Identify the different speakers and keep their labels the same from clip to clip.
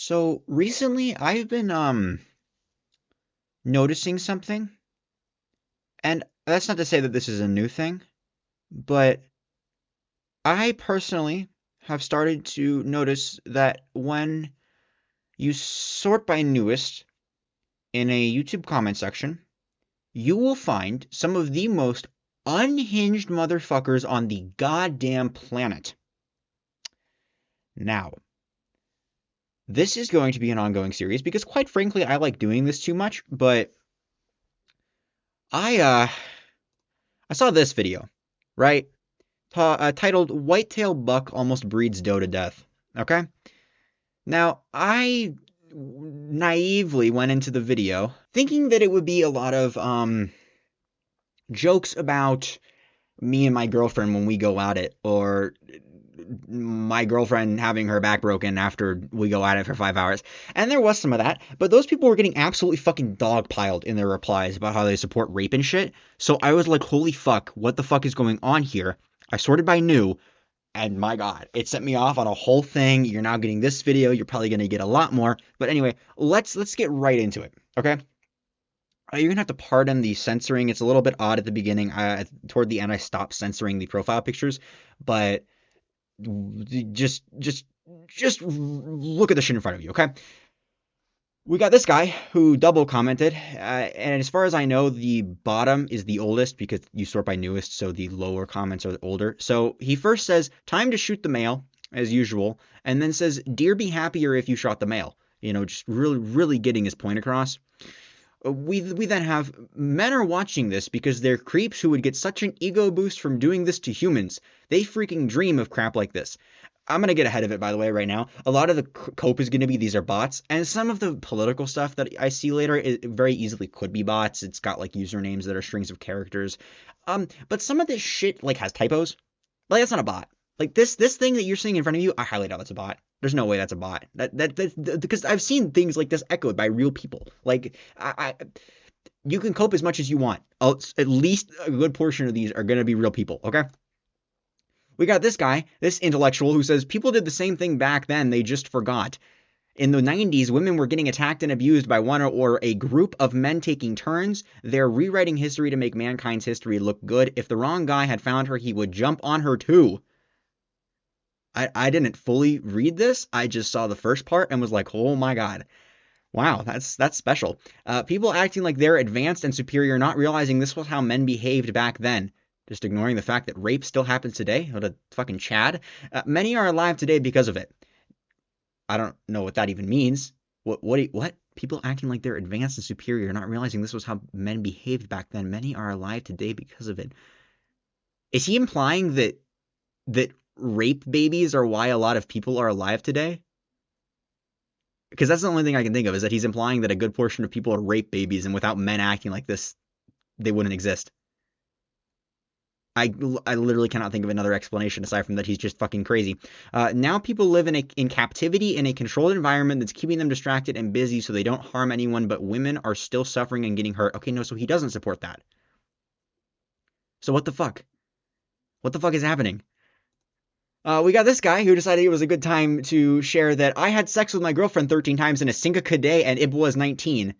Speaker 1: So recently I've been noticing something, and that's not to say that this is a new thing, but I personally have started to notice that when you sort by newest in a YouTube comment section, you will find some of the most unhinged motherfuckers on the goddamn planet. Now, this is going to be an ongoing series because quite frankly I like doing this too much, but I saw this video, right? Titled Whitetail Buck Almost Breeds Doe to Death. Okay? Now, I naively went into the video thinking that it would be a lot of jokes about me and my girlfriend when we go at it, or my girlfriend having her back broken after we go at it for 5 hours. And there was some of that, but those people were getting absolutely fucking dogpiled in their replies about how they support rape and shit. So I was like, holy fuck, what the fuck is going on here? I sorted by new, and my god, it sent me off on a whole thing. You're now getting this video, you're probably going to get a lot more. But anyway, let's get right into it, okay? You're gonna have to pardon the censoring. It's a little bit odd at the beginning. Toward the end, I stopped censoring the profile pictures, but just just just look at the shit in front of you, okay? We got this guy who double commented, and as far as I know, the bottom is the oldest because you sort by newest, so the lower comments are older. So he first says, "Time to shoot the male," as usual, and then says, "Dear, be happier if you shot the male." Just really getting his point across. We then have, "Men are watching this because they're creeps who would get such an ego boost from doing this to humans. They freaking dream of crap like this." I'm going to get ahead of it, by the way, right now. A lot of the cope is going to be these are bots, and some of the political stuff that I see later, it very easily could be bots. It's got like usernames that are strings of characters. But some of this shit like has typos. Like that's not a bot. Like this thing that you're seeing in front of you, I highly doubt that's a bot. There's no way that's a bot. Because I've seen things like this echoed by real people. Like you can cope as much as you want. At least a good portion of these are going to be real people. Okay. We got this guy, this intellectual, who says people did the same thing back then, they just forgot. In the 90s, women were getting attacked and abused by one or a group of men taking turns. They're rewriting history to make mankind's history look good. If the wrong guy had found her, he would jump on her too. I didn't fully read this. I just saw the first part and was like, oh my god. Wow, that's special. People acting like they're advanced and superior, not realizing this was how men behaved back then. Just ignoring the fact that rape still happens today. What a fucking Chad. Many are alive today because of it. I don't know what that even means. What? People acting like they're advanced and superior, not realizing this was how men behaved back then. Many are alive today because of it. Is he implying that rape babies are why a lot of people are alive today? Because that's the only thing I can think of, is that he's implying that a good portion of people are rape babies, and without men acting like this, they wouldn't exist. I literally cannot think of another explanation aside from that he's just fucking crazy. Now people live in captivity in a controlled environment that's keeping them distracted and busy so they don't harm anyone, but women are still suffering and getting hurt. Okay, no, so he doesn't support that. So what the fuck? What the fuck is happening? We got this guy who decided it was a good time to share that I had sex with my girlfriend 13 times in a single day and Ib was 19.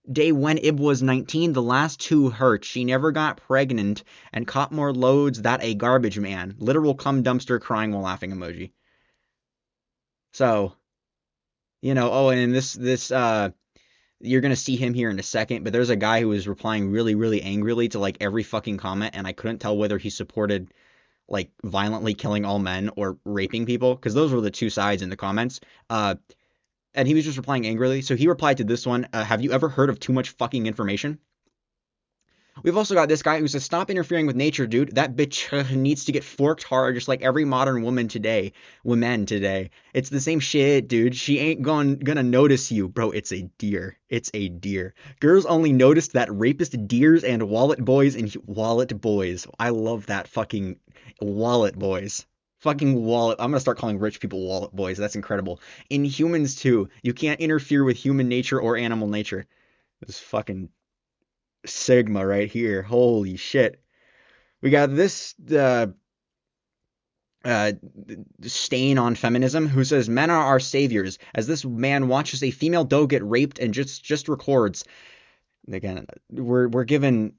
Speaker 1: Day when Ib was 19, the last two hurt. She never got pregnant and caught more loads that a garbage man. Literal cum dumpster crying while laughing emoji. So, oh, and this you're gonna see him here in a second, but there's a guy who was replying really angrily to like every fucking comment, and I couldn't tell whether he supported like violently killing all men or raping people, because those were the two sides in the comments. And he was just replying angrily. So he replied to this one, "Have you ever heard of too much fucking information?" We've also got this guy who says, "Stop interfering with nature, dude. That bitch needs to get forked hard, just like every modern woman today. Women today. It's the same shit, dude. She ain't gonna notice you, bro. It's a deer. It's a deer. Girls only noticed that rapist deers and wallet boys and wallet boys. I love that fucking wallet boys." Fucking wallet. I'm gonna start calling rich people wallet boys. That's incredible. In humans too. You can't interfere with human nature or animal nature. This fucking Sigma right here. Holy shit. We got this uh, stain on feminism, who says men are our saviors, as this man watches a female doe get raped and just records. Again, we're given.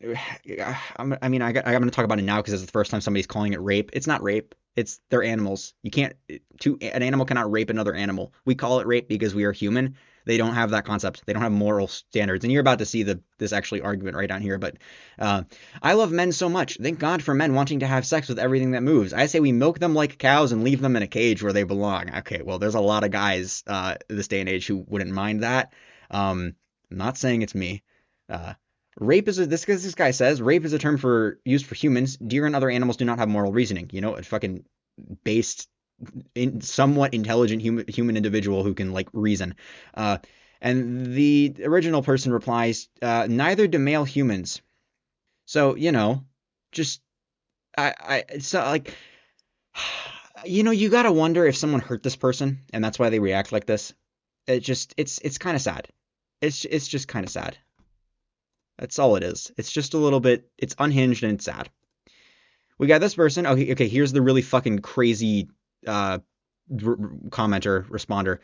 Speaker 1: I'm going to talk about it now because it's the first time somebody's calling it rape. It's not rape. It's they're animals. You can't an animal cannot rape another animal. We call it rape because we are human. They don't have that concept. They don't have moral standards. And you're about to see this actually argument right down here. But uh, I love men so much. Thank God for men wanting to have sex with everything that moves. I say we milk them like cows and leave them in a cage where they belong. Okay, well, there's a lot of guys this day and age who wouldn't mind that. I'm not saying it's me. Uh, Rape is this guy says rape is a term for used for humans. Deer and other animals do not have moral reasoning. You know, a fucking based, somewhat intelligent human individual who can like reason. Uh, and the original person replies, neither do male humans. So you know, just so like, you gotta wonder if someone hurt this person and that's why they react like this. It's kind of sad. It's just kind of sad. That's all it is. It's just a little bit. It's unhinged and it's sad. We got this person. Okay. Here's the really fucking crazy uh, commenter responder.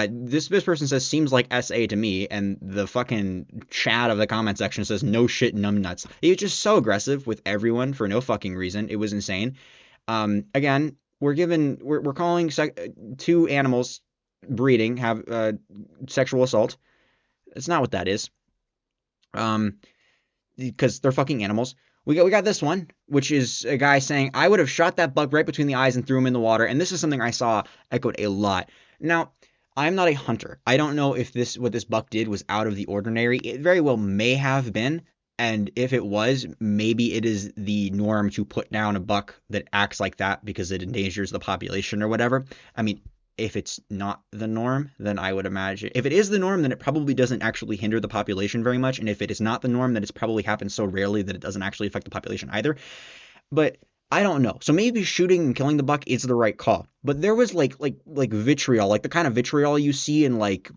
Speaker 1: This person says seems like SA to me, and the fucking chat of the comment section says no shit, numbnuts. He was just so aggressive with everyone for no fucking reason. It was insane. Again, we're calling two animals breeding have sexual assault. It's not what that is. Because they're fucking animals. We got this one, which is a guy saying, I would have shot that buck right between the eyes and threw him in the water. And this is something I saw echoed a lot. Now, I'm not a hunter. I don't know if what this buck did was out of the ordinary. It very well may have been. And if it was, maybe it is the norm to put down a buck that acts like that because it endangers the population or whatever. I mean, if it's not the norm, then I would imagine if it is the norm, then it probably doesn't actually hinder the population very much. And if it is not the norm, then it's probably happened so rarely that it doesn't actually affect the population either. But I don't know. So maybe shooting and killing the buck is the right call. But there was like vitriol, like the kind of vitriol you see in like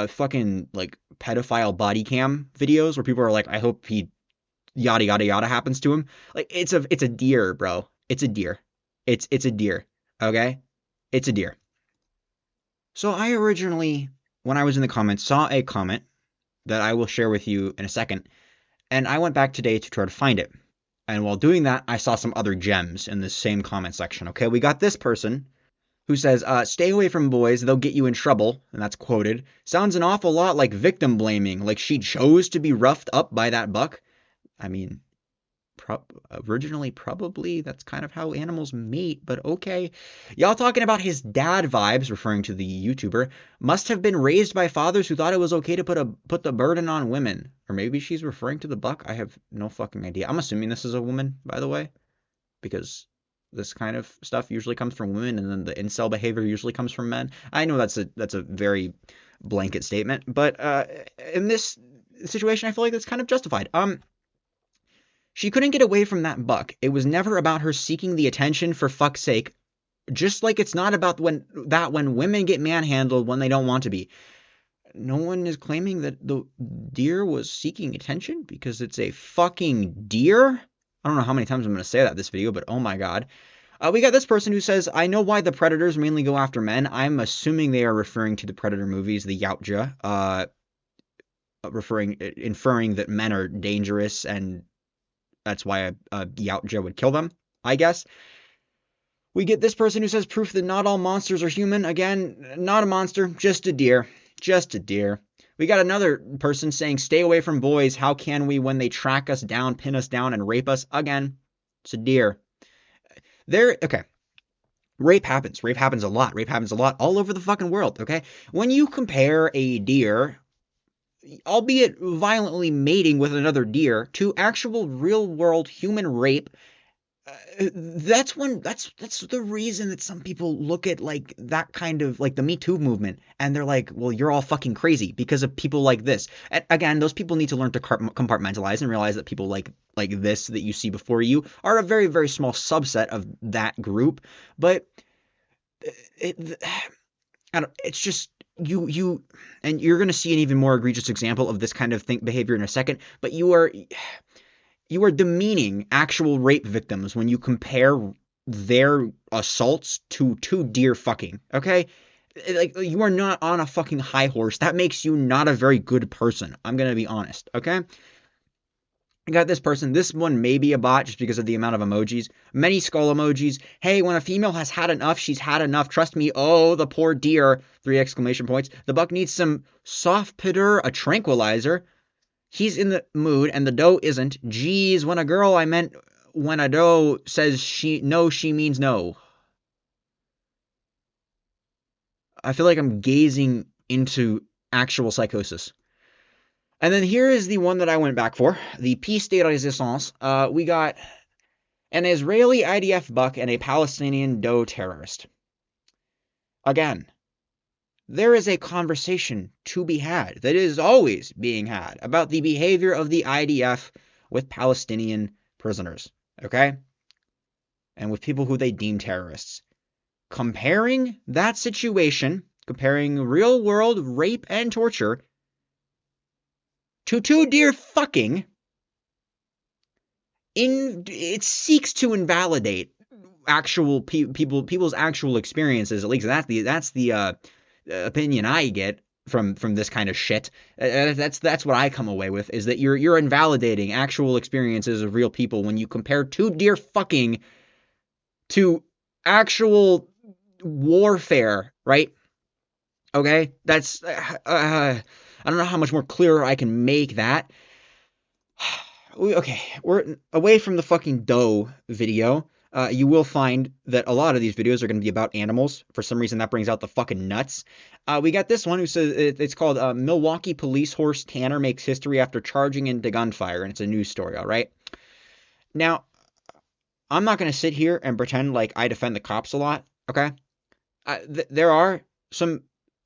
Speaker 1: fucking like pedophile body cam videos where people are like, I hope he yada yada yada happens to him. Like it's a deer, bro. It's a deer. It's a deer. Okay? It's a deer. So I originally, when I was in the comments, saw a comment that I will share with you in a second, and I went back today to try to find it. And while doing that, I saw some other gems in the same comment section. Okay, we got this person who says, stay away from boys, they'll get you in trouble, and that's quoted. Sounds an awful lot like victim blaming, like she chose to be roughed up by that buck. I mean, originally probably that's kind of how animals mate, but okay. Y'all talking about his dad vibes, referring to the YouTuber, must have been raised by fathers who thought it was okay to put the burden on women. Or maybe she's referring to the buck. I have no fucking idea. I'm assuming this is a woman, by the way, because this kind of stuff usually comes from women, and then the incel behavior usually comes from men. I know that's a very blanket statement, but in this situation, I feel like that's kind of justified. She couldn't get away from that buck. It was never about her seeking the attention for fuck's sake. Just like it's not about when women get manhandled when they don't want to be. No one is claiming that the deer was seeking attention because it's a fucking deer. I don't know how many times I'm going to say that in this video, but oh my god. We got this person who says, I know why the predators mainly go after men. I'm assuming they are referring to the Predator movies, the Yautja, inferring that men are dangerous and that's why a Yautja would kill them, I guess. We get this person who says proof that not all monsters are human. Again, not a monster, just a deer. Just a deer. We got another person saying stay away from boys. How can we when they track us down, pin us down, and rape us? Again, it's a deer. Okay. Rape happens. Rape happens a lot. Rape happens a lot all over the fucking world, okay? When you compare a deer, albeit violently mating with another deer, to actual real-world human rape, that's the reason that some people look at like that kind of like the Me Too movement and they're like, well, you're all fucking crazy because of people like this. And again, those people need to learn to compartmentalize and realize that people like this that you see before you are a very, very small subset of that group. But it's just you and you're going to see an even more egregious example of this kind of behavior in a second, but you are demeaning actual rape victims when you compare their assaults to deer fucking, okay? Like, you are not on a fucking high horse. That makes you not a very good person. I'm gonna be honest, okay? I got this person. This one may be a bot just because of the amount of emojis. Many skull emojis. Hey, when a female has had enough, she's had enough. Trust me. Oh, the poor deer. 3 exclamation points. The buck needs some soft pitter, a tranquilizer. He's in the mood, and the doe isn't. Geez, when a girl, I meant when a doe says she means no. I feel like I'm gazing into actual psychosis. And then here is the one that I went back for, the Piece de Resistance. We got an Israeli IDF buck and a Palestinian doe terrorist. Again, there is a conversation to be had that is always being had about the behavior of the IDF with Palestinian prisoners, okay? And with people who they deem terrorists. Comparing that situation, comparing real world rape and torture to two deer fucking, it seeks to invalidate actual people's actual experiences. At least that's the opinion I get from this kind of shit. That's what I come away with, is that you're invalidating actual experiences of real people when you compare two deer fucking to actual warfare, right? Okay, that's I don't know how much more clearer I can make that. Okay, we're away from the fucking doe video. You will find that a lot of these videos are going to be about animals. For some reason, that brings out the fucking nuts. We got this one who says it's called Milwaukee police horse Tanner makes history after charging into gunfire, and it's a news story, all right? Now, I'm not going to sit here and pretend like I defend the cops a lot, okay? There are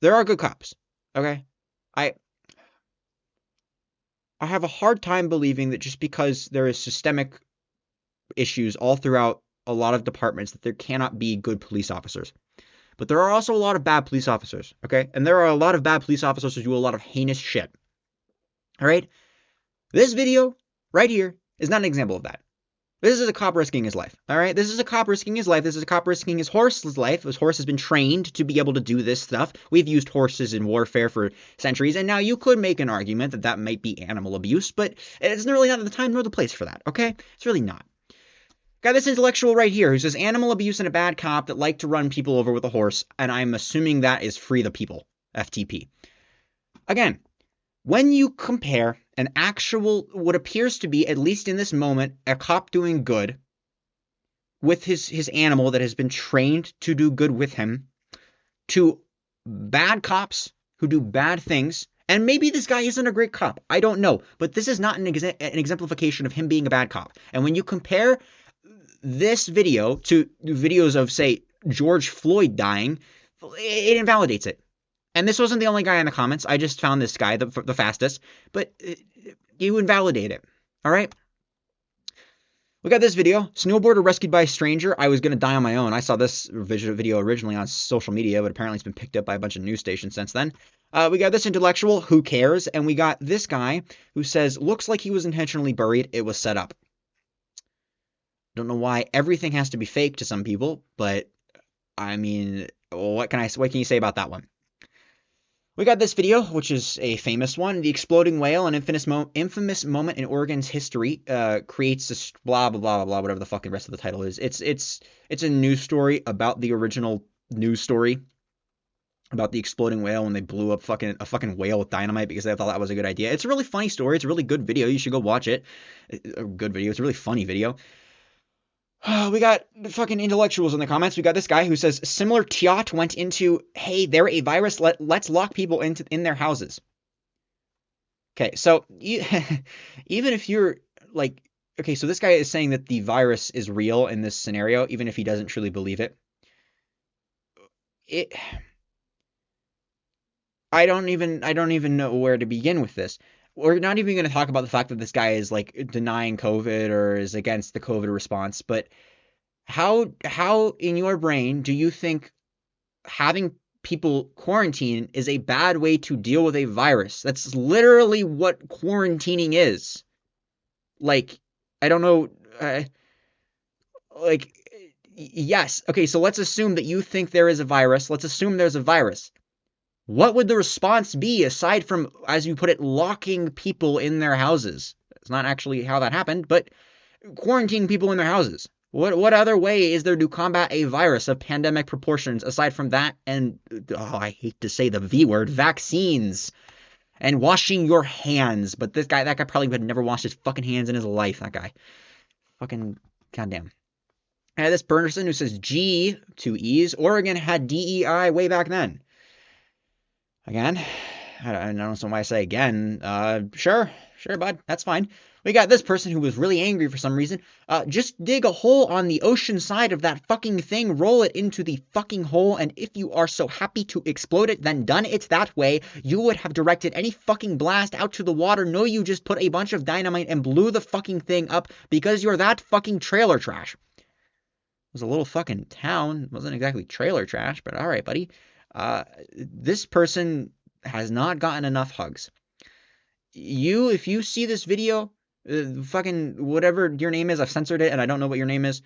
Speaker 1: good cops, okay? I I have a hard time believing that just because there is systemic issues all throughout a lot of departments that there cannot be good police officers. But there are also a lot of bad police officers, okay? And there are a lot of bad police officers who do a lot of heinous shit. All right? This video right here is not an example of that. This is a cop risking his life, all right? This is a cop risking his life. This is a cop risking his horse's life. His horse has been trained to be able to do this stuff. We've used horses in warfare for centuries, and now you could make an argument that that might be animal abuse, but it's really not the time nor the place for that, okay? It's really not. Got this intellectual right here who says animal abuse and a bad cop that like to run people over with a horse, and I'm assuming that is Free the People, FTP. Again, when you compare an actual, what appears to be, at least in this moment, a cop doing good with his animal that has been trained to do good with him, to bad cops who do bad things, and maybe this guy isn't a great cop, I don't know, but this is not an exemplification of him being a bad cop. And when you compare this video to videos of, say, George Floyd dying, it invalidates it. And this wasn't the only guy in the comments. I just found this guy the fastest. But you invalidate it. All right? We got this video. Snowboarder rescued by a stranger. I was going to die on my own. I saw this video originally on social media, but apparently it's been picked up by a bunch of news stations since then. We got this intellectual. Who cares? And we got this guy who says, looks like he was intentionally buried. It was set up. Don't know why everything has to be fake to some people, but I mean, what can you say about that one? We got this video, which is a famous one. The exploding whale, an infamous moment in Oregon's history, creates this blah blah blah blah, whatever the fucking rest of the title is. It's a news story about the original news story about the exploding whale when they blew up a fucking whale with dynamite because they thought that was a good idea. It's a really funny story. It's a really good video. You should go watch it. A good video. It's a really funny video. We got fucking intellectuals in the comments. We got this guy who says similar Tiot went into, hey, they're a virus. Let's lock people in their houses. Okay, so even if you're like, okay, so this guy is saying that the virus is real in this scenario, even if he doesn't truly believe it. I don't even know where to begin with this. We're not even going to talk about the fact that this guy is like denying COVID or is against the COVID response, but how in your brain do you think having people quarantine is a bad way to deal with a virus? That's literally what quarantining is. Like, I don't know, like, Yes. Okay, so let's assume that you think there is a virus. Let's assume there's a virus. What would the response be aside from, as you put it, locking people in their houses? It's not actually how that happened, but quarantining people in their houses. What other way is there to combat a virus of pandemic proportions aside from that and, oh, I hate to say the V word, vaccines and washing your hands? But that guy probably would never washed his fucking hands in his life. That guy. Fucking goddamn. And this person who says G, two E's, Oregon had DEI way back then. Again, I don't know why I say again. Sure, bud, that's fine. We got this person who was really angry for some reason. Just dig a hole on the ocean side of that fucking thing, roll it into the fucking hole, and if you are so happy to explode it, then done it that way. You would have directed any fucking blast out to the water. No, you just put a bunch of dynamite and blew the fucking thing up because you're that fucking trailer trash. It was a little fucking town. It wasn't exactly trailer trash, but all right, buddy. This person has not gotten enough hugs. If you see this video, fucking whatever your name is, I've censored it and I don't know what your name is.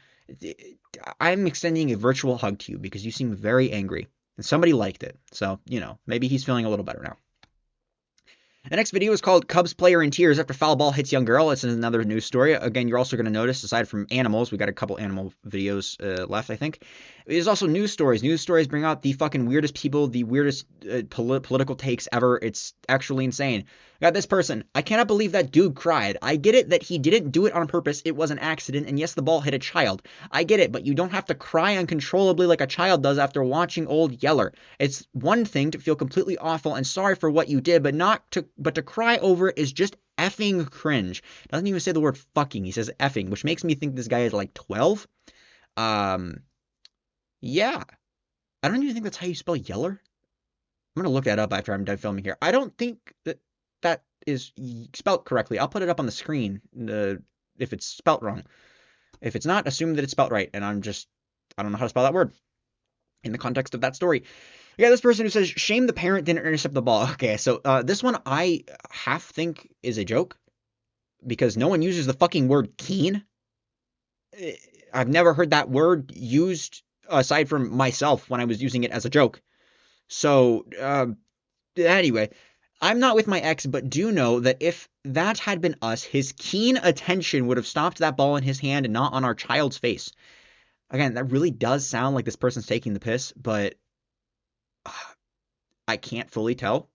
Speaker 1: I'm extending a virtual hug to you because you seem very angry and somebody liked it. So, maybe he's feeling a little better now. The next video is called Cubs Player in Tears After Foul Ball Hits Young Girl. It's another news story. Again, you're also going to notice, aside from animals, we got a couple animal videos left, I think. There's also news stories. News stories bring out the fucking weirdest people, the weirdest political takes ever. It's actually insane. We got this person. I cannot believe that dude cried. I get it that he didn't do it on purpose. It was an accident. And yes, the ball hit a child. I get it, but you don't have to cry uncontrollably like a child does after watching Old Yeller. It's one thing to feel completely awful and sorry for what you did, but to cry over it is just effing cringe. Doesn't even say the word fucking. He says effing, which makes me think this guy is like 12. Yeah. I don't even think that's how you spell Yeller. I'm going to look that up after I'm done filming here. I don't think that is spelt correctly. I'll put it up on the screen if it's spelt wrong. If it's not, assume that it's spelt right. And I don't know how to spell that word in the context of that story. We got this person who says, shame the parent didn't intercept the ball. Okay, so this one I half think is a joke because no one uses the fucking word keen. I've never heard that word used aside from myself when I was using it as a joke. So, anyway, I'm not with my ex, but do know that if that had been us, his keen attention would have stopped that ball in his hand and not on our child's face. Again, that really does sound like this person's taking the piss, but I can't fully tell.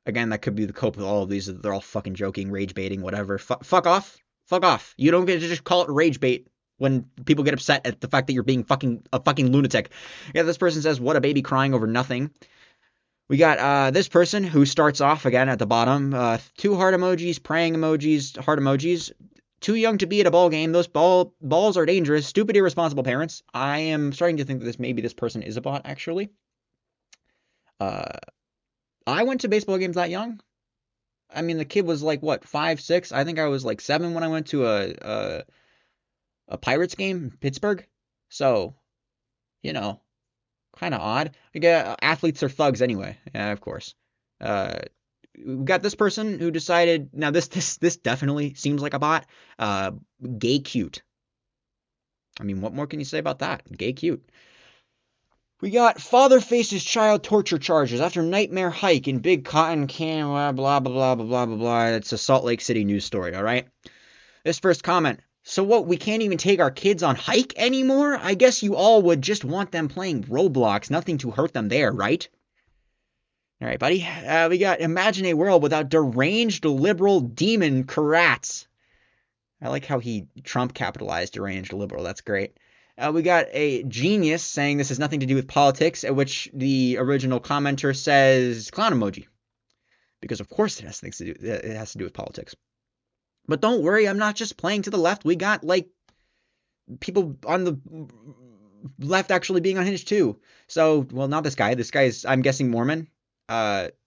Speaker 1: Again, that could be the cope with all of these. They're all fucking joking, rage baiting, whatever. Fuck off. Fuck off. You don't get to just call it rage bait when people get upset at the fact that you're being a fucking lunatic. Yeah, this person says, what a baby crying over nothing. We got this person who starts off again at the bottom. 2 heart emojis, praying emojis, heart emojis. Too young to be at a ball game. Those balls are dangerous. Stupid, irresponsible parents. I am starting to think that maybe this person is a bot, actually. I went to baseball games that young. I mean, the kid was like, what, 5, 6? I think I was like 7 when I went to a Pirates game in Pittsburgh. So, kind of odd. We got athletes are thugs anyway. Yeah, of course. We got this person who decided. Now this definitely seems like a bot. Gay cute. I mean, what more can you say about that? Gay cute. We got father faces child torture charges after nightmare hike in Big Cotton Can. Blah blah blah blah blah blah blah. It's a Salt Lake City news story. All right. This first comment. So what, we can't even take our kids on hike anymore? I guess you all would just want them playing Roblox. Nothing to hurt them there, right? All right, buddy. We got imagine a world without deranged liberal demon karats. I like how he Trump capitalized deranged liberal. That's great. We got a genius saying this has nothing to do with politics, at which the original commenter says clown emoji. Because of course it has to do with politics. But don't worry, I'm not just playing to the left. We got, like, people on the left actually being unhinged, too. So, well, not this guy. This guy is, I'm guessing, Mormon.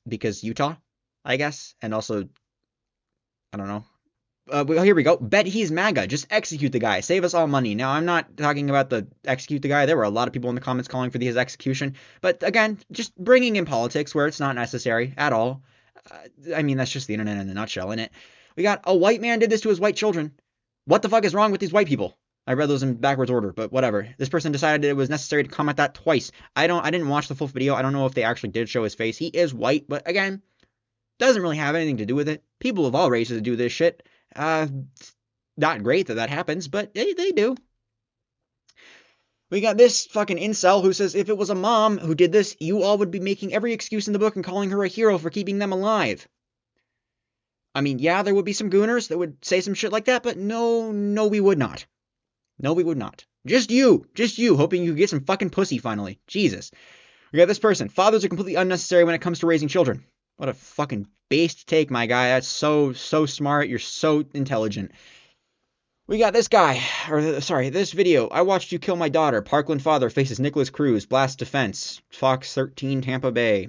Speaker 1: Because Utah, I guess. And also, I don't know. Well, here we go. Bet he's MAGA. Just execute the guy. Save us all money. Now, I'm not talking about the execute the guy. There were a lot of people in the comments calling for his execution. But, again, just bringing in politics where it's not necessary at all. I mean, that's just the internet in a nutshell, isn't it? We got a white man did this to his white children. What the fuck is wrong with these white people? I read those in backwards order, but whatever. This person decided it was necessary to comment that twice. I didn't watch the full video. I don't know if they actually did show his face. He is white, but again, doesn't really have anything to do with it. People of all races do this shit. Not great that happens, but they do. We got this fucking incel who says if it was a mom who did this, you all would be making every excuse in the book and calling her a hero for keeping them alive. I mean, yeah, there would be some gooners that would say some shit like that, but no, we would not. No, we would not. Just you, hoping you get some fucking pussy finally. Jesus. We got this person. Fathers are completely unnecessary when it comes to raising children. What a fucking based take, my guy. That's so smart. You're so intelligent. We got this guy, this video. I watched you kill my daughter. Parkland father faces Nicholas Cruz. Blast defense. Fox 13, Tampa Bay.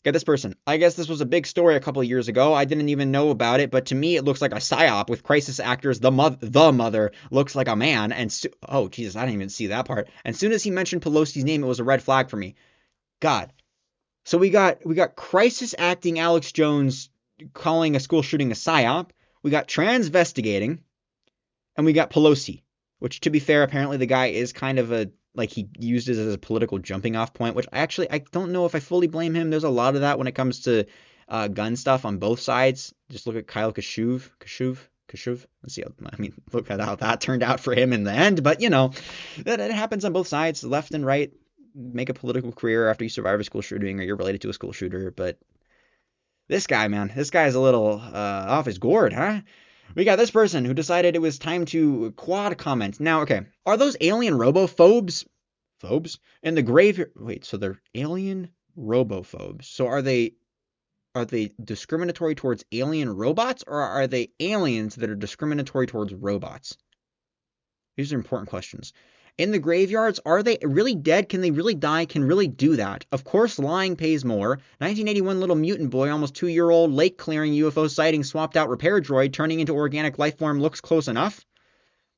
Speaker 1: Got this person. I guess this was a big story a couple of years ago. I didn't even know about it, but to me it looks like a psyop with crisis actors. The mother looks like a man, and oh Jesus, I didn't even see that part. And as soon as he mentioned Pelosi's name, it was a red flag for me. God. So we got crisis acting Alex Jones calling a school shooting a psyop. We got transvestigating, and we got Pelosi, which, to be fair, apparently the guy is kind of he used it as a political jumping off point, which I don't know if I fully blame him. There's a lot of that when it comes to gun stuff on both sides. Just look at Kyle Kashuv. Let's see. Look at how that turned out for him in the end. But, that it happens on both sides, left and right. Make a political career after you survive a school shooting or you're related to a school shooter. But this guy, man, this guy's a little off his gourd, huh? We got this person who decided it was time to quad comment. Now, okay, are those alien robophobes? Phobes? In the grave? Wait, so they're alien robophobes. So are they discriminatory towards alien robots, or are they aliens that are discriminatory towards robots? These are important questions. In the graveyards, are they really dead? Can they really die? Can really do that? Of course, lying pays more. 1981 little mutant boy, almost 2-year-old, lake clearing UFO sighting, swapped out repair droid, turning into organic life form looks close enough.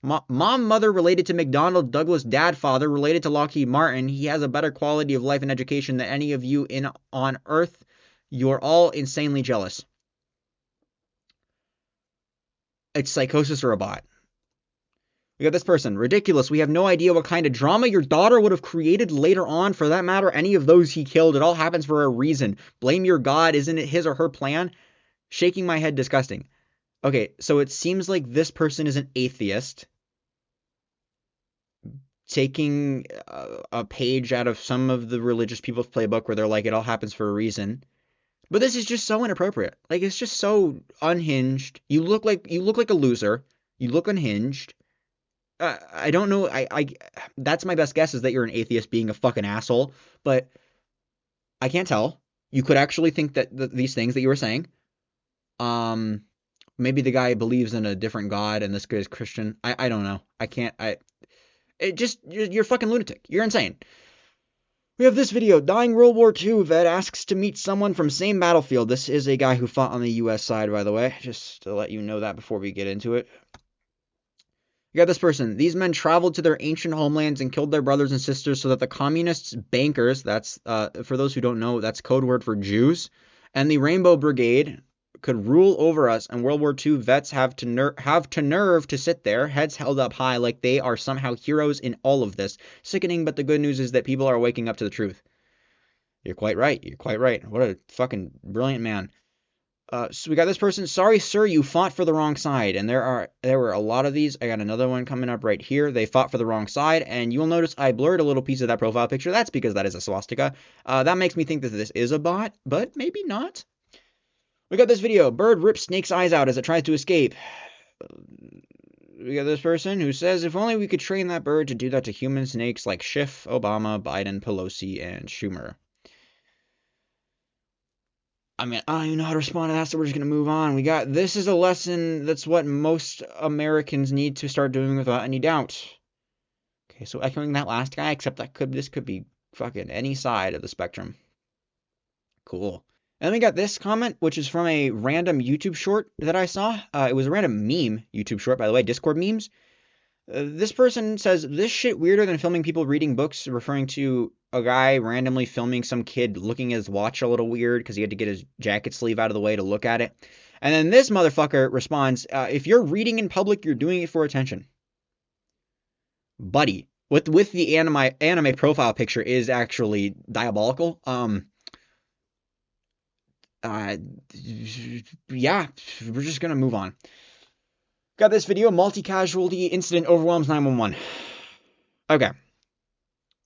Speaker 1: Mom, mother related to McDonnell Douglas, dad, father related to Lockheed Martin. He has a better quality of life and education than any of you on Earth. You're all insanely jealous. It's psychosis or a bot. We got this person. Ridiculous. We have no idea what kind of drama your daughter would have created later on. For that matter, any of those he killed. It all happens for a reason. Blame your God. Isn't it his or her plan? Shaking my head. Disgusting. Okay, so it seems like this person is an atheist. Taking a page out of some of the religious people's playbook where they're like, it all happens for a reason. But this is just so inappropriate. Like, it's just so unhinged. You look like a loser. You look unhinged. I don't know. That's my best guess, is that you're an atheist being a fucking asshole, but I can't tell. You could actually think that these things that you were saying. Maybe the guy believes in a different God and this guy is Christian. I don't know. You're fucking lunatic. You're insane. We have this video. Dying World War II vet asks to meet someone from same battlefield. This is a guy who fought on the U.S. side, by the way, just to let you know that before we get into it. You got this person. These men traveled to their ancient homelands and killed their brothers and sisters so that the communists, bankers, that's, for those who don't know, that's code word for Jews, and the Rainbow Brigade could rule over us, and World War II vets have to nerve to sit there, heads held up high like they are somehow heroes in all of this. Sickening, but the good news is that people are waking up to the truth. You're quite right. You're quite right. What a fucking brilliant man. So we got this person. Sorry, sir, you fought for the wrong side. And there were a lot of these. I got another one coming up right here. They fought for the wrong side. And you'll notice I blurred a little piece of that profile picture. That's because that is a swastika. That makes me think that this is a bot, but maybe not. We got this video. Bird rips snake's eyes out as it tries to escape. We got this person who says, if only we could train that bird to do that to human snakes like Schiff, Obama, Biden, Pelosi, and Schumer. I mean, I don't even know how to respond to that, so we're just going to move on. We got, this is a lesson that's what most Americans need to start doing without any doubt. Okay, so echoing that last guy, except this could be fucking any side of the spectrum. Cool. And then we got this comment, which is from a random YouTube short that I saw. It was a random meme YouTube short, by the way, Discord memes. This person says, this shit weirder than filming people reading books, referring to a guy randomly filming some kid looking at his watch a little weird because he had to get his jacket sleeve out of the way to look at it. And then this motherfucker responds, if you're reading in public, you're doing it for attention. Buddy, with the anime profile picture is actually diabolical. Yeah, we're just gonna move on. Got this video, multi-casualty incident overwhelms 911. Okay.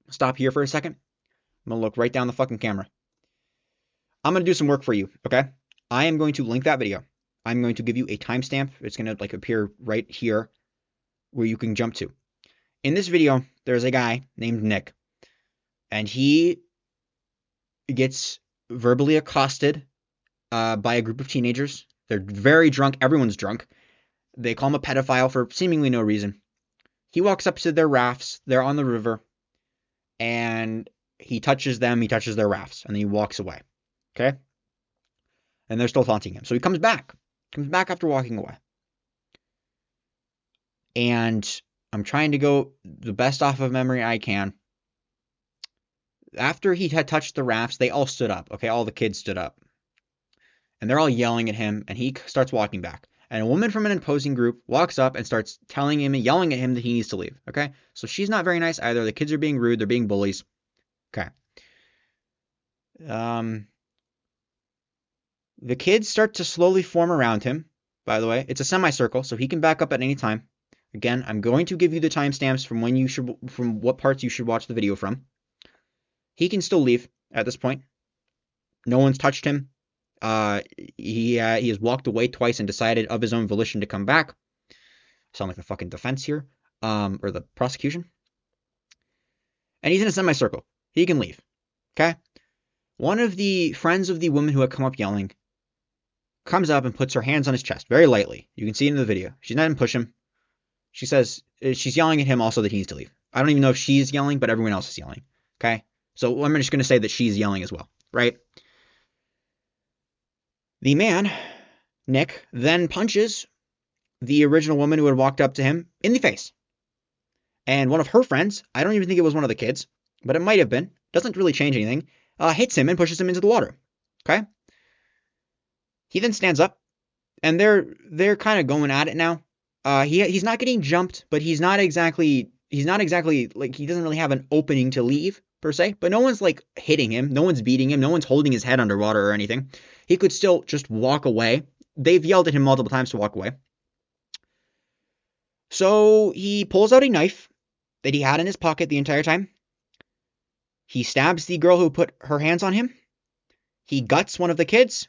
Speaker 1: Stop here for a second. I'm gonna look right down the fucking camera. I'm gonna do some work for you, okay? I am going to link that video. I'm going to give you a timestamp. It's gonna like appear right here where you can jump to. In this video, there's a guy named Nick, and he gets verbally accosted by a group of teenagers. They're very drunk. Everyone's drunk. They call him a pedophile for seemingly no reason. He walks up to their rafts. They're on the river. And he touches them. He touches their rafts. And then he walks away. Okay? And they're still taunting him. So he comes back. Comes back after walking away. And I'm trying to go the best off of memory I can. After he had touched the rafts, they all stood up. Okay? All the kids stood up. And they're all yelling at him. And he starts walking back. And a woman from an opposing group walks up and starts telling him and yelling at him that he needs to leave. Okay? So she's not very nice either. The kids are being rude. They're being bullies. Okay. The kids start to slowly form around him, by the way. It's a semicircle, so he can back up at any time. Again, I'm going to give you the timestamps from what parts you should watch the video from. He can still leave at this point. No one's touched him. He has walked away twice and decided of his own volition to come back. Sound like the fucking defense here, or the prosecution. And he's in a semicircle. He can leave. Okay? One of the friends of the woman who had come up yelling comes up and puts her hands on his chest very lightly. You can see it in the video. She's not even push him. She says she's yelling at him also that he needs to leave. I don't even know if she's yelling, but everyone else is yelling. Okay? So I'm just going to say that she's yelling as well, right? The man, Nick, then punches the original woman who had walked up to him in the face. And one of her friends, I don't even think it was one of the kids, but it might have been, doesn't really change anything, hits him and pushes him into the water. Okay? He then stands up, and they're kind of going at it now. He's not getting jumped, but he's not exactly like, he doesn't really have an opening to leave per se, but no one's like hitting him, no one's beating him, no one's holding his head underwater or anything. He could still just walk away. They've yelled at him multiple times to walk away. So he pulls out a knife that he had in his pocket the entire time. He stabs the girl who put her hands on him. He guts one of the kids,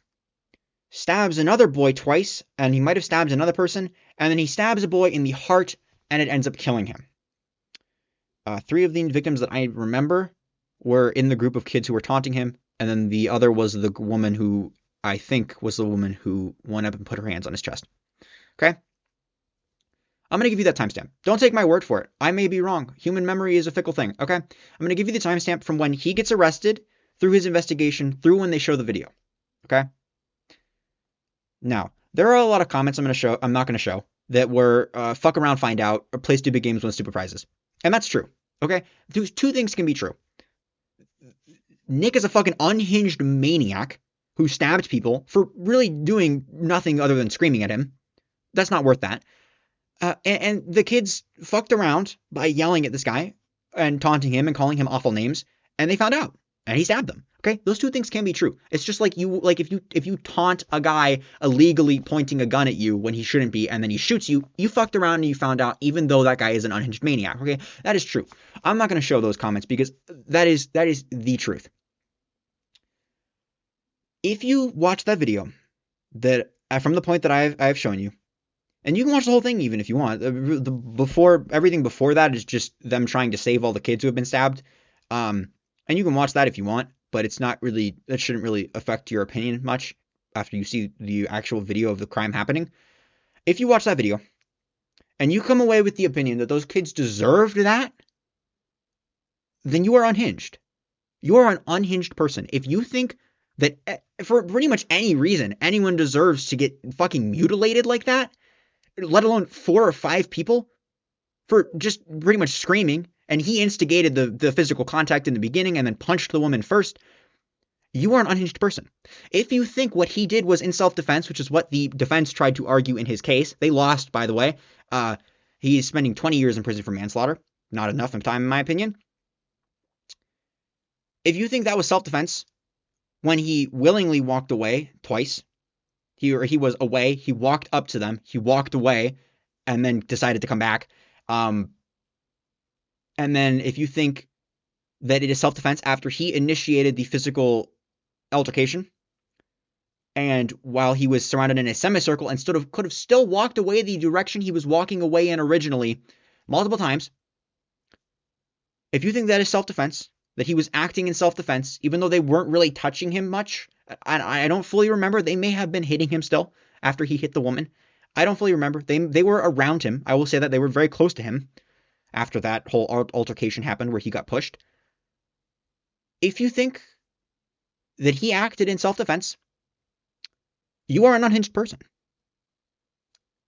Speaker 1: stabs another boy twice, and he might have stabbed another person, and then he stabs a boy in the heart, and it ends up killing him. 3 of the victims that I remember were in the group of kids who were taunting him, and then the other was the woman who I think was the woman who went up and put her hands on his chest. Okay? I'm going to give you that timestamp. Don't take my word for it. I may be wrong. Human memory is a fickle thing. Okay? I'm going to give you the timestamp from when he gets arrested, through his investigation, through when they show the video. Okay? Now, there are a lot of comments I'm not going to show, that were fuck around, find out, or play stupid games, win stupid prizes. And that's true. Okay? Two things can be true. Nick is a fucking unhinged maniac who stabbed people for really doing nothing other than screaming at him. That's not worth that. And the kids fucked around by yelling at this guy and taunting him and calling him awful names, and they found out, and he stabbed them. Okay, those two things can be true. It's just like if you taunt a guy illegally pointing a gun at you when he shouldn't be, and then he shoots you, you fucked around and you found out, even though that guy is an unhinged maniac. Okay, that is true. I'm not going to show those comments because that is the truth. If you watch that video, that from the point that I've shown you, and you can watch the whole thing even if you want. Everything before that is just them trying to save all the kids who have been stabbed. And you can watch that if you want, but that shouldn't really affect your opinion much after you see the actual video of the crime happening. If you watch that video and you come away with the opinion that those kids deserved that, then you are unhinged. You are an unhinged person. If you think that for pretty much any reason anyone deserves to get fucking mutilated like that, let alone 4 or 5 people for just pretty much screaming, and he instigated the physical contact in the beginning and then punched the woman first, you are an unhinged person. If you think what he did was in self-defense, which is what the defense tried to argue in his case, they lost, by the way. He's spending 20 years in prison for manslaughter. Not enough time, in my opinion. If you think that was self-defense, when he willingly walked away twice, he was away, he walked up to them, he walked away, and then decided to come back. And then if you think that it is self-defense after he initiated the physical altercation, and while he was surrounded in a semicircle and could have still walked away the direction he was walking away in originally multiple times, if you think that is self-defense, that he was acting in self-defense, even though they weren't really touching him much, I don't fully remember. They may have been hitting him still after he hit the woman. I don't fully remember. They were around him. I will say that they were very close to him after that whole altercation happened where he got pushed. If you think that he acted in self-defense, you are an unhinged person.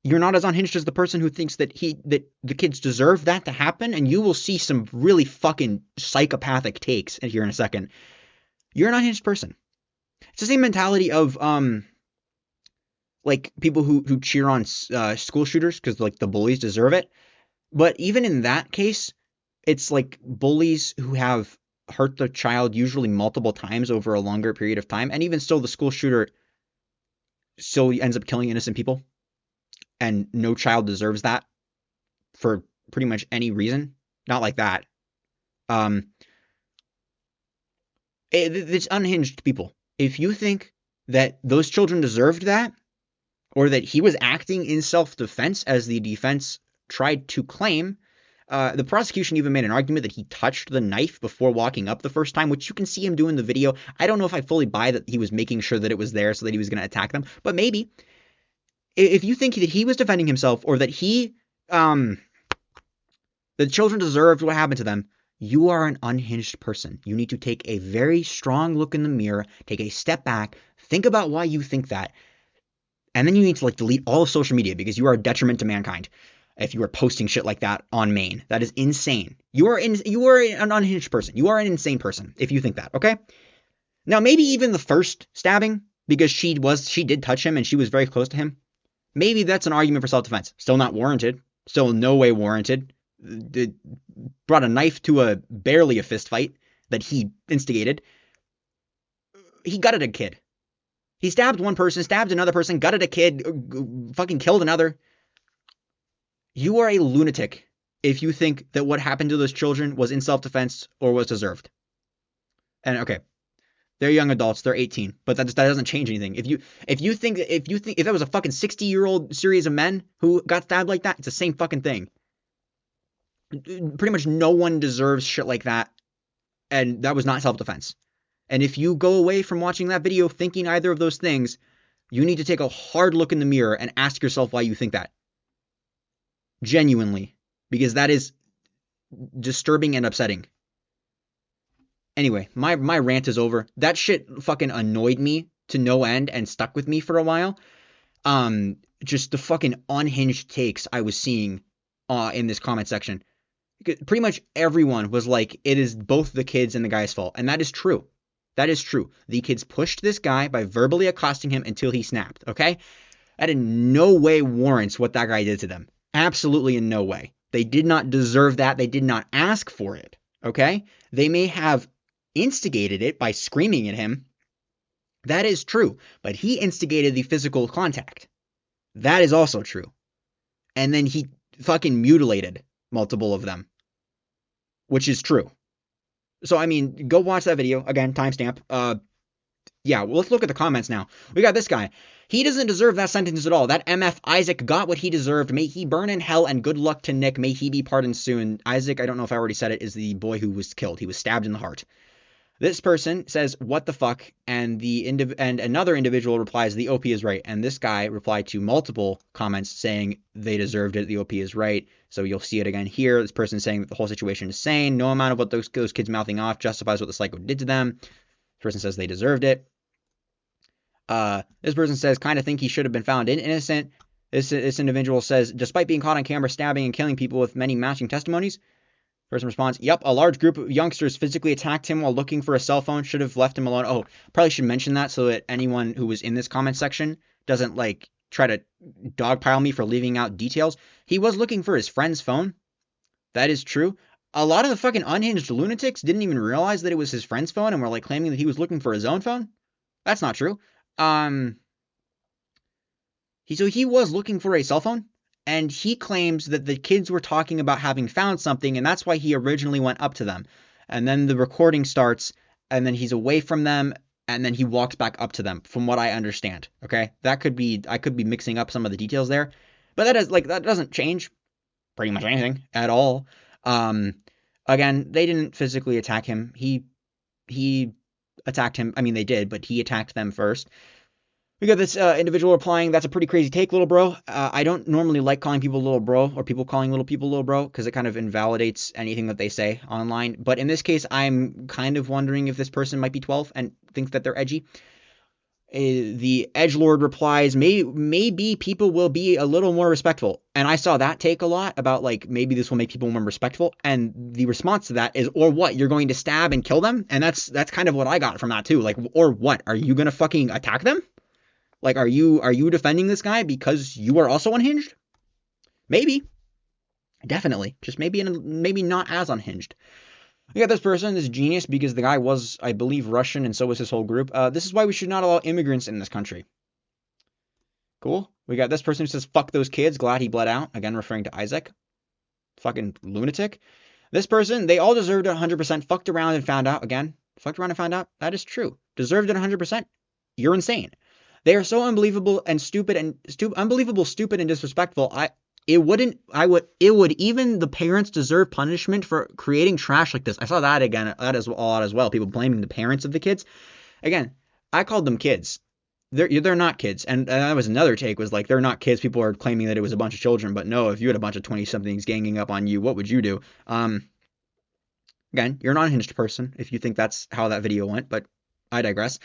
Speaker 1: You're not as unhinged as the person who thinks that the kids deserve that to happen, and you will see some really fucking psychopathic takes here in a second. You're an unhinged person. It's the same mentality of like people who cheer on school shooters because like the bullies deserve it. But even in that case, it's like bullies who have hurt the child usually multiple times over a longer period of time, and even still, the school shooter still ends up killing innocent people. And no child deserves that for pretty much any reason. Not like that. It's unhinged people. If you think that those children deserved that, or that he was acting in self-defense as the defense tried to claim, the prosecution even made an argument that he touched the knife before walking up the first time, which you can see him do in the video. I don't know if I fully buy that he was making sure that it was there so that he was going to attack them, but maybe. If you think that he was defending himself or that the children deserved what happened to them, you are an unhinged person. You need to take a very strong look in the mirror, take a step back, think about why you think that, and then you need to like delete all of social media because you are a detriment to mankind if you are posting shit like that on Maine. That is insane. You are an unhinged person. You are an insane person if you think that, okay? Now, maybe even the first stabbing, because she did touch him and she was very close to him. Maybe that's an argument for self-defense. Still not warranted. Still in no way warranted. It brought a knife to barely a fist fight that he instigated. He gutted a kid. He stabbed one person, stabbed another person, gutted a kid, fucking killed another. You are a lunatic if you think that what happened to those children was in self-defense or was deserved. And okay, they're young adults. They're 18, but that doesn't change anything. If you think that was a fucking 60-year-old series of men who got stabbed like that, it's the same fucking thing. Pretty much no one deserves shit like that, and that was not self-defense. And if you go away from watching that video thinking either of those things, you need to take a hard look in the mirror and ask yourself why you think that. Genuinely, because that is disturbing and upsetting. Anyway, my rant is over. That shit fucking annoyed me to no end and stuck with me for a while. Just the fucking unhinged takes I was seeing in this comment section. Pretty much everyone was like, it is both the kids and the guy's fault. And that is true. That is true. The kids pushed this guy by verbally accosting him until he snapped, okay? That in no way warrants what that guy did to them. Absolutely in no way. They did not deserve that. They did not ask for it, okay? They may have instigated it by screaming at him. That is true. But he instigated the physical contact. That is also true. And then he fucking mutilated multiple of them, which is true. So, I mean, go watch that video. Again, timestamp. Yeah, well, let's look at the comments now. We got this guy. He doesn't deserve that sentence at all. That MF Isaac got what he deserved. May he burn in hell, and good luck to Nick. May he be pardoned soon. Isaac, I don't know if I already said it, is the boy who was killed. He was stabbed in the heart. This person says, what the fuck? And another individual replies, the OP is right. And this guy replied to multiple comments saying they deserved it. The OP is right. So you'll see it again here. This person saying that the whole situation is sane. No amount of what those kids mouthing off justifies what the psycho did to them. This person says they deserved it. This person says, kind of think he should have been found innocent. This individual says, despite being caught on camera stabbing and killing people with many matching testimonies. Person responds, yep, a large group of youngsters physically attacked him while looking for a cell phone. Should have left him alone. Oh, probably should mention that so that anyone who was in this comment section doesn't like try to dogpile me for leaving out details. He was looking for his friend's phone. That is true. A lot of the fucking unhinged lunatics didn't even realize that it was his friend's phone and were like claiming that he was looking for his own phone. That's not true. He was looking for a cell phone, and he claims that the kids were talking about having found something, and that's why he originally went up to them. And then the recording starts, and then he's away from them, and then he walks back up to them, from what I understand. Okay, I could be mixing up some of the details there, but that doesn't change pretty much anything at all. Um, Again, they didn't physically attack him. He attacked him. I mean, they did, but he attacked them first. We got this individual replying, that's a pretty crazy take, little bro. I don't normally like calling people little bro or people calling little people little bro because it kind of invalidates anything that they say online. But in this case, I'm kind of wondering if this person might be 12 and thinks that they're edgy. The edgelord replies, maybe people will be a little more respectful. And I saw that take a lot about like maybe this will make people more respectful. And the response to that is, or what? You're going to stab and kill them? And that's kind of what I got from that too. Like, or what? Are you gonna fucking attack them? Like, are you defending this guy because you are also unhinged? Maybe. Definitely. Just maybe not as unhinged. We got this person, this genius, because the guy was, I believe, Russian, and so was his whole group. This is why we should not allow immigrants in this country. Cool. We got this person who says, fuck those kids, glad he bled out. Again, referring to Isaac. Fucking lunatic. This person, they all deserved it 100%. Fucked around and found out. Again, fucked around and found out. That is true. Deserved it 100%. You're insane. They are so unbelievable and stupid and stupid and disrespectful. It would even the parents deserve punishment for creating trash like this. I saw that again, that is a lot as well. People blaming the parents of the kids. Again, I called them kids. They're not kids. And that was another take, was like, they're not kids. People are claiming that it was a bunch of children, but no, if you had a bunch of 20-somethings ganging up on you, what would you do? Again, you're an unhinged person if you think that's how that video went, but I digress.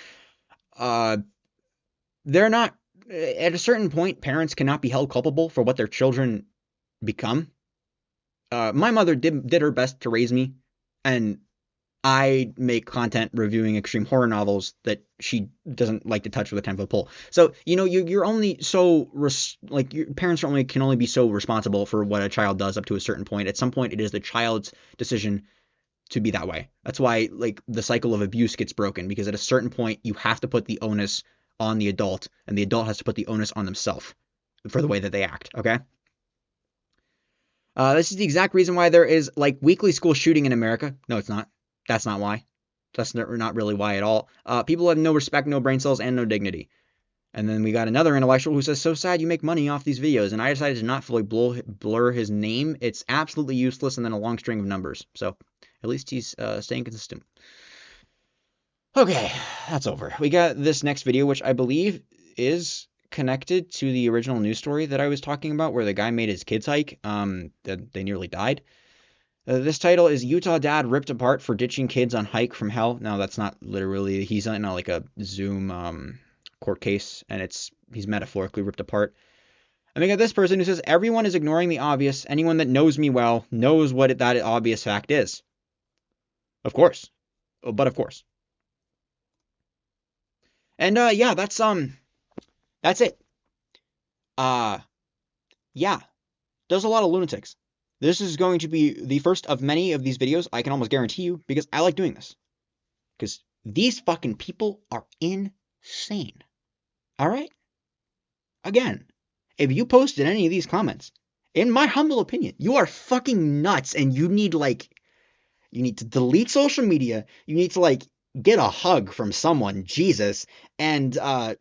Speaker 1: They're not, at a certain point, parents cannot be held culpable for what their children become. My mother did her best to raise me, and I make content reviewing extreme horror novels that she doesn't like to touch with a 10-foot pole. So, you're only so, your parents can only be so responsible for what a child does up to a certain point. At some point, it is the child's decision to be that way. That's why, like, the cycle of abuse gets broken, because at a certain point, you have to put the onus on the adult, and the adult has to put the onus on themselves for the way that they act, okay? This is the exact reason why there is, like, weekly school shooting in America. No, it's not. That's not why. That's not really why at all. People have no respect, no brain cells, and no dignity. And then we got another intellectual who says, so sad you make money off these videos, and I decided to not fully blur his name. It's absolutely useless, and then a long string of numbers. So at least he's staying consistent. Okay, that's over. We got this next video, which I believe is connected to the original news story that I was talking about, where the guy made his kids hike. They nearly died. This title is Utah Dad Ripped Apart for Ditching Kids on Hike from Hell. Now, that's not literally, he's in like a Zoom court case, and he's metaphorically ripped apart. And we got this person who says, everyone is ignoring the obvious. Anyone that knows me well knows what that obvious fact is. Of course. But of course. And yeah, that's it. Yeah, there's a lot of lunatics. This is going to be the first of many of these videos, I can almost guarantee you, because I like doing this. Because these fucking people are insane. Alright? Again, if you posted any of these comments, in my humble opinion, you are fucking nuts, and you need to delete social media, you need to, get a hug from someone, Jesus, and that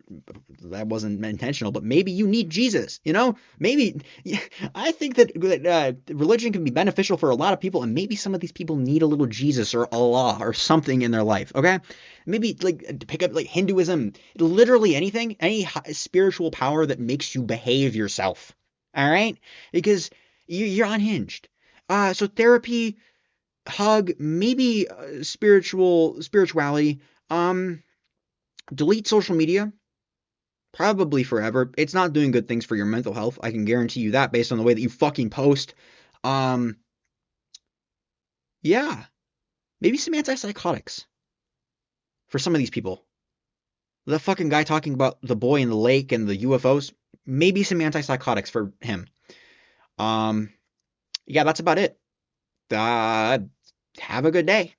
Speaker 1: wasn't intentional, but maybe you need Jesus, maybe, I think that religion can be beneficial for a lot of people, and maybe some of these people need a little Jesus or Allah or something in their life, okay? Maybe, pick up, Hinduism, literally anything, any spiritual power that makes you behave yourself, all right? Because you're unhinged. So therapy, hug, maybe spirituality, delete social media, probably forever. It's not doing good things for your mental health, I can guarantee you that, based on the way that you fucking post. Yeah, maybe some antipsychotics for some of these people. The fucking guy talking about the boy in the lake and the UFOs, maybe some antipsychotics for him. Um, yeah, that's about it. Uh, have a good day.